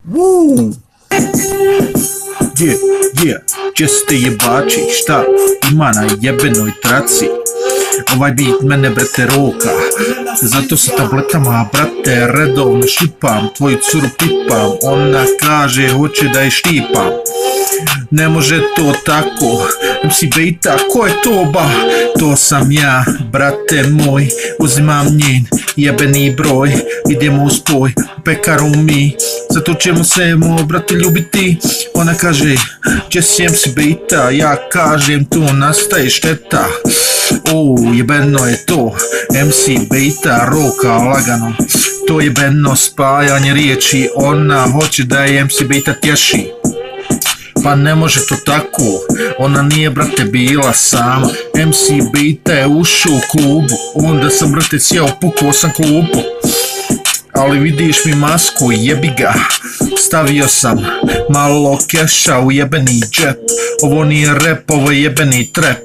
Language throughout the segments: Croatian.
Woo! Česte jebači, šta ima na jebenoj traci? Ovaj beat mene brate roka, zato sa tabletama brate redovno šipam, tvoju curu pipam, ona kaže hoće da je štipam. Ne može to tako, MC Bejta, ko je to ba? To sam ja, brate moj, uzimam njen jebeni broj, idemo u spoj, u pekaru mi, zato ćemo se brate ljubiti. Ona kaže, Jesse MC Bejta, ja kažem tu nastaje šteta. Jebeno je to, MC Bejta roka lagano, to jebeno spajanje riječi, ona hoće da je MC Bejta tješi. Pa ne može to tako, ona nije brate bila sama, MC Bejta je ušao u klubu, onda sam brate sjeo, pukao sam klubu. Ali vidiš mi masku, jebi ga, stavio sam malo keša u jebeni džep. Ovo nije rap, ovo je jebeni trap.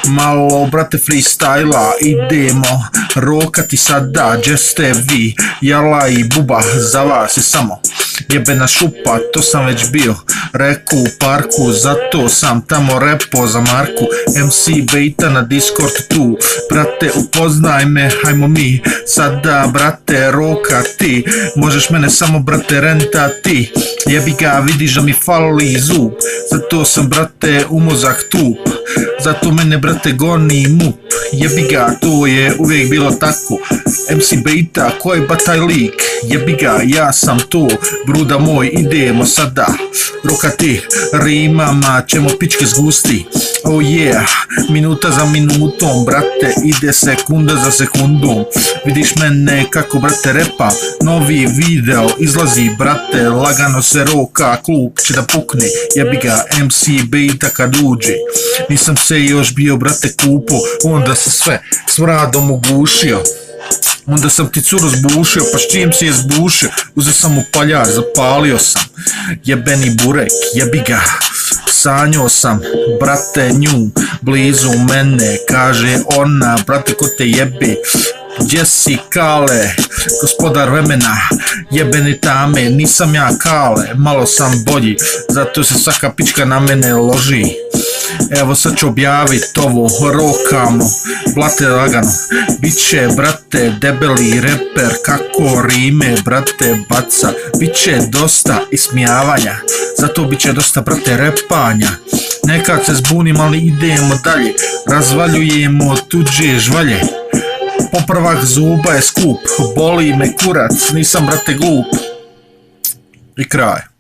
Malo brate freestyla, idemo rokati sada, džeste vi, jala i buba, za vas je samo jebena šupa, to sam već bio reku u parku, zato sam tamo repo za Marku. MC Bejta na Discord tu, brate upoznaj me, hajmo mi sada brate rokati, možeš mene samo brate rentati, jebi ga vidiš da mi fali zub, zato sam brate u mozak tup, zato mene brate goni mup, jebi ga to je uvijek bilo tako. MC Bejta, ko je ba taj lik, jebi ga ja sam to, bruda moj idemo sada rokati, rimama ćemo pičke zgusti. Oh yeah, minuta za minutom brate, ide sekunda za sekundom, vidiš mene kako brate repa, novi video izlazi brate, lagano se roka, klub će da pukne, jebi ga MC Bejta kad uđe. Nisam se još bio brate kupo, onda se sve s vradom ugušio, onda sam ti curu zbušio, pa s čim si je zbušio, uzeo sam upaljač, zapalio sam jebeni burek, jebi ga, sanjao sam brate nju blizu mene, kaže ona brate ko te jebi, gdje si kale, gospodar vremena, jebeni tame, nisam ja kale, malo sam bolji, zato se svaka pička na mene loži. Evo sad ću objavit ovo, rokamo, blate lagano, bit će brate debeli reper, kako rime brate baca, bit će dosta ismijavanja, zato bit će dosta brate repanja. Nekad se zbunim ali idemo dalje, razvaljujemo tuđe žvalje, popravak zuba je skup, boli me kurac, nisam brate glup. I kraj.